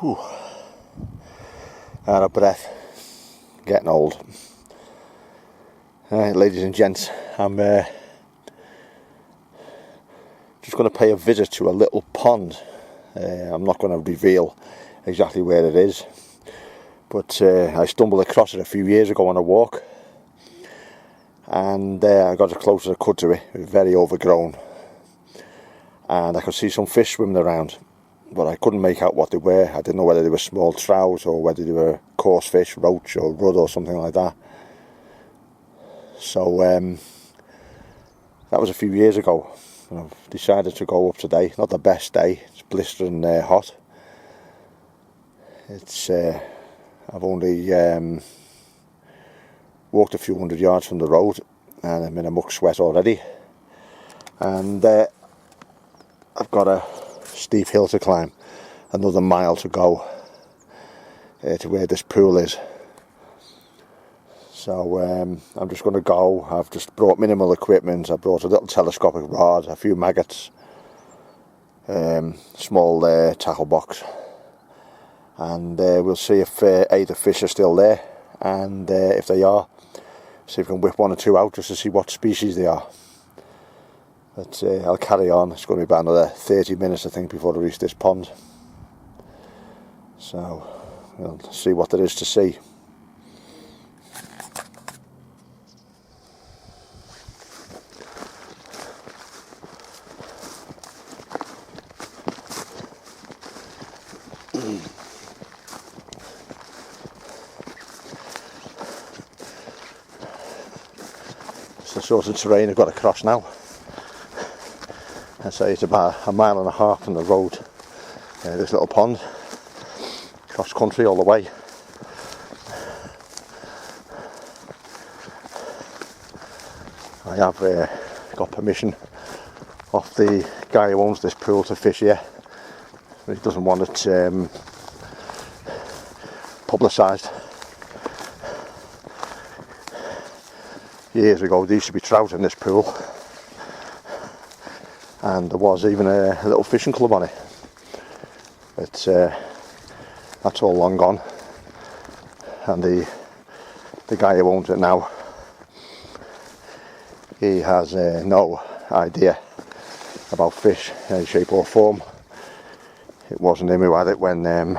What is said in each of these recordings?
Whew. Out of breath. Getting old. Alright, ladies and gents, I'm just going to pay a visit to a little pond. I'm not going to reveal exactly where it is, but I stumbled across it a few years ago on a walk, and I got as close as I could to it. It was very overgrown, and I could see some fish swimming around, but I couldn't make out what they were. I didn't know whether they were small trout or whether they were coarse fish, roach or rudd or something like that. So that was a few years ago. I've decided to go up today. Not the best day. It's blistering hot. It's I've only walked a few hundred yards from the road, and I'm in a muck sweat already. And I've got a steep hill to climb, another mile to go to where this pool is. So I'm just going to go. I've just brought minimal equipment. I brought a little telescopic rod, a few maggots, small tackle box, and we'll see if the fish are still there, and if they are, see if we can whip one or two out just to see what species they are. But I'll carry on. It's going to be about another 30 minutes, I think, before I reach this pond. So we'll see what there is to see. It's the sort of terrain I've got to cross now. I'd say it's about a mile and a half from the road. This little pond, cross country all the way. I have got permission off the guy who owns this pool to fish here. He doesn't want it publicised. Years ago there used to be trout in this pool, and there was even a little fishing club on it, but that's all long gone, and the guy who owns it now, he has no idea about fish in any shape or form. It wasn't him who had it when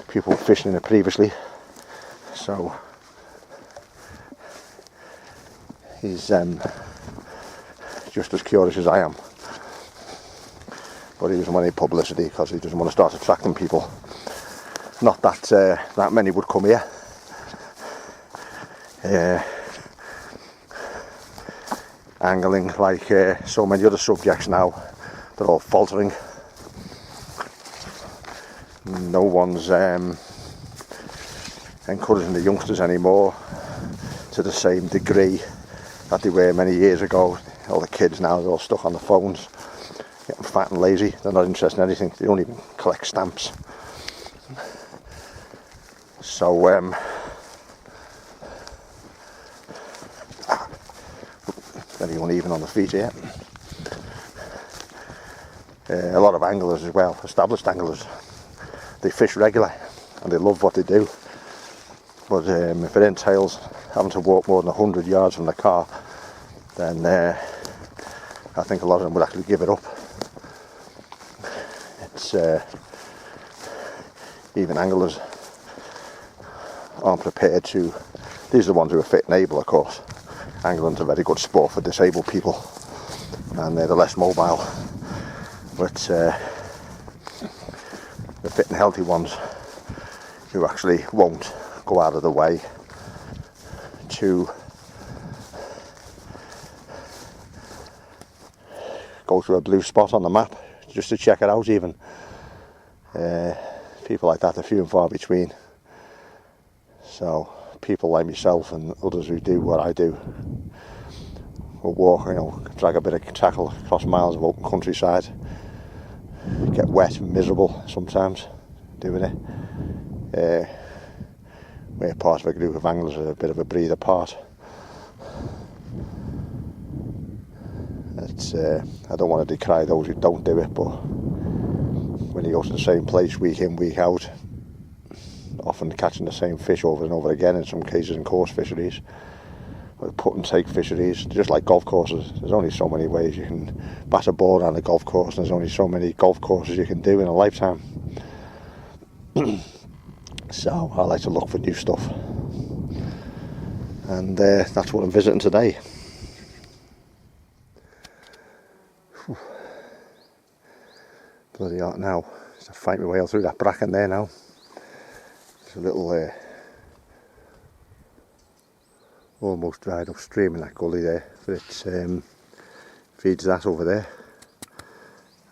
people were fishing in it previously, so he's just as curious as I am, but he doesn't want any publicity because he doesn't want to start attracting people. Not that that many would come here. Angling, like so many other subjects now, they're all faltering. No one's encouraging the youngsters anymore to the same degree that they were many years ago. All the kids now, they're all stuck on the phones, getting fat and lazy. They're not interested in anything. They don't even collect stamps. So very uneven on the feet here. A lot of anglers as well, established anglers, they fish regular and they love what they do, but if it entails having to walk more than 100 yards from the car, then I think a lot of them would actually give it up. It's even anglers aren't prepared to. These are the ones who are fit and able, of course. Angling's a very good sport for disabled people, and they're the less mobile, but the fit and healthy ones who actually won't go out of the way to go to a blue spot on the map just to check it out. Even people like that are few and far between. So people like myself and others who do what I do will walk, drag a bit of tackle across miles of open countryside, get wet and miserable sometimes doing it, where part of a group of anglers are a bit of a breather apart. It's I don't want to decry those who don't do it, but when you go to the same place week in, week out, often catching the same fish over and over again, in some cases in coarse fisheries, or put and take fisheries, just like golf courses. There's only so many ways you can bat a ball on a golf course, and there's only so many golf courses you can do in a lifetime. So I like to look for new stuff, and that's what I'm visiting today. Whew. Bloody hot now. Just to fight my way out through that bracken there now. There's a little almost dried up stream in that gully there, but it feeds that over there,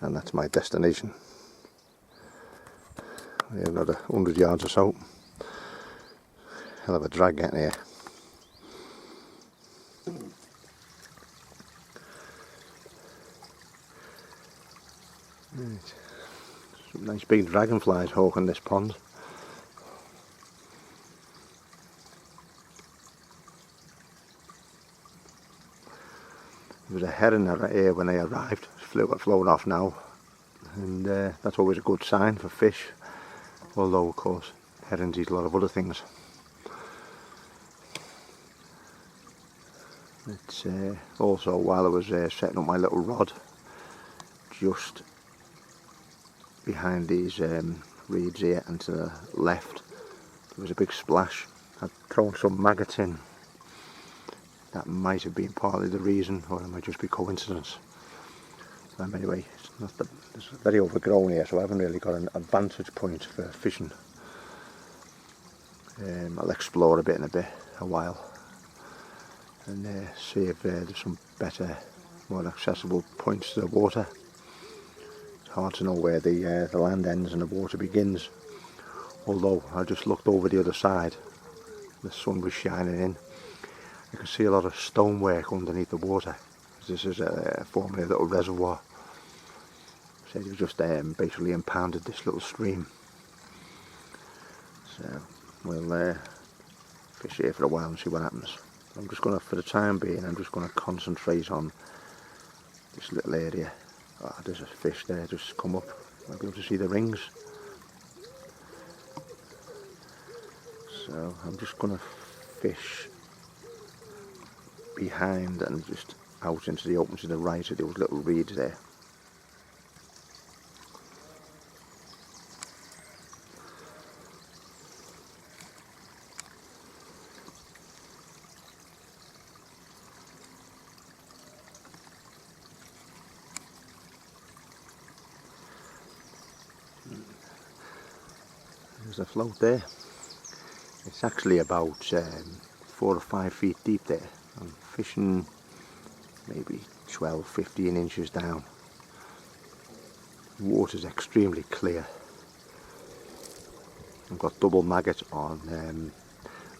and that's my destination. Yeah, another 100 yards or so. Hell of a drag getting here. Right. Some nice big dragonflies hawking this pond. There was a heron here when I arrived. It's flown off now, and that's always a good sign for fish. Although, of course, herons eat a lot of other things. It's also, while I was setting up my little rod, just behind these reeds here and to the left, there was a big splash. I'd thrown some maggots in. That might have been partly the reason, or it might just be coincidence. Anyway, it's very overgrown here, so I haven't really got an vantage point for fishing. I'll explore a bit in a while, and see if there's some better, more accessible points to the water. It's hard to know where the land ends and the water begins. Although I just looked over the other side, the sun was shining in. You can see a lot of stonework underneath the water. This is formerly a little reservoir. So it was just basically impounded this little stream. So we'll fish here for a while and see what happens. I'm just going to, for the time being, I'm just going to concentrate on this little area. Oh, there's a fish there just come up. I'll be able to see the rings. So I'm just going to fish behind and just out into the open to the right of those little reeds there. There's a float there. It's actually about 4 or 5 feet deep there. I'm fishing maybe 12-15 inches down. The water's extremely clear. I've got double maggot on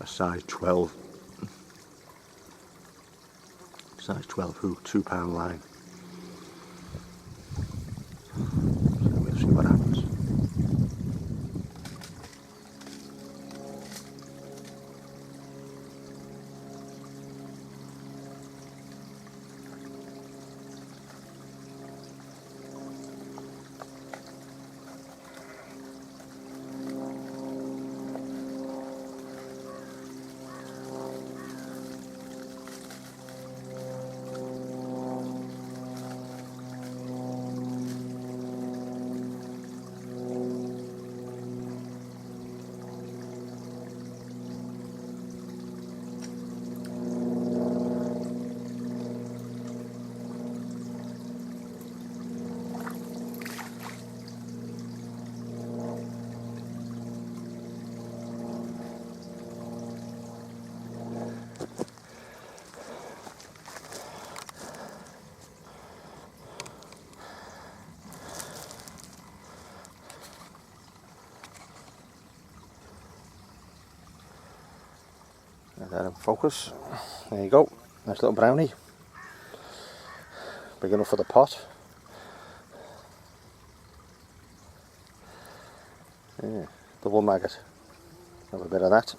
a size 12 hook, 2-pound line. So we'll see what happens. Get that in focus. There you go. Nice little brownie. Big enough for the pot. Yeah, double maggot. Have a bit of that.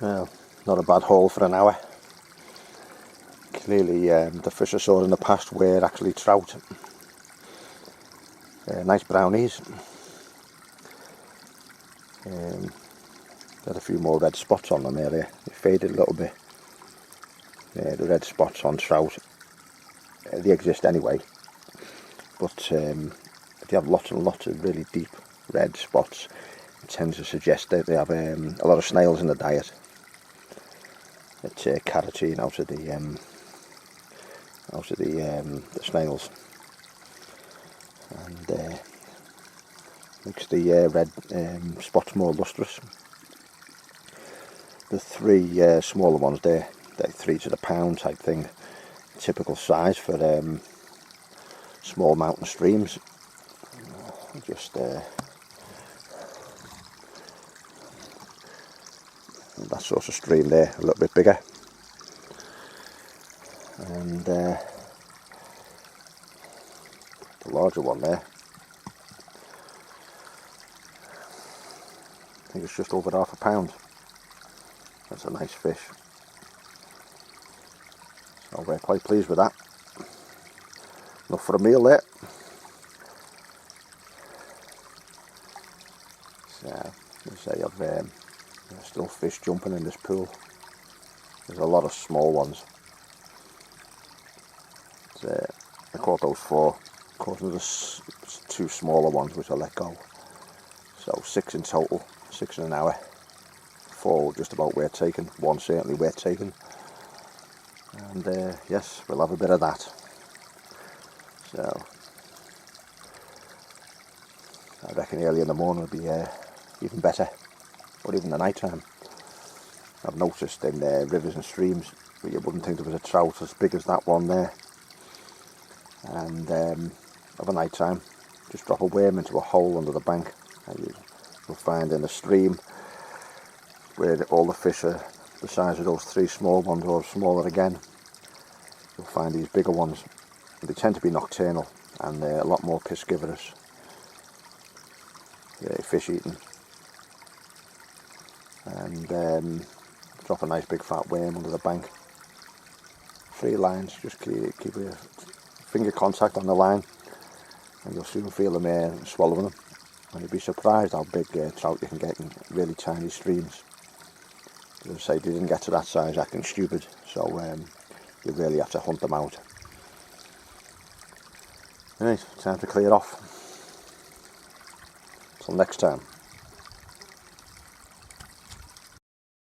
Well, not a bad haul for an hour. Clearly the fish I saw in the past were actually trout. Nice brownies. Had a few more red spots on them earlier. They faded a little bit. The red spots on trout, they exist anyway, but if you have lots and lots of really deep red spots, it tends to suggest that they have a lot of snails in the diet. It's carotene out of the snails, and makes the red spots more lustrous. The three smaller ones there, they're 3 to the pound type thing, typical size for small mountain streams. Just that sort of stream there, a little bit bigger, and the larger one there, I think it's just over £half a pound. That's a nice fish. So we're quite pleased with that. Enough for a meal there. So, as I say, I've still fish jumping in this pool. There's a lot of small ones. I caught those 4. Caught the 2 smaller ones which I let go. So 6 in total, 6 in an hour. 4 just about weight taken, 1 certainly weight taken. And yes, we'll have a bit of that. So I reckon early in the morning will be even better, or even the night time. I've noticed in rivers and streams where you wouldn't think there was a trout as big as that one there, and of a night time just drop a worm into a hole under the bank, and you'll find in the stream where all the fish are the size of those 3 small ones or smaller again, you'll find these bigger ones. They tend to be nocturnal and a lot more piscivorous, fish eating, and drop a nice big fat worm under the bank. 3 lines, just keep your finger contact on the line and you'll soon feel them swallowing them, and you'll be surprised how big trout you can get in really tiny streams. As I say, they didn't get to that size acting stupid, so you really have to hunt them out. Right, time to clear off. Till next time.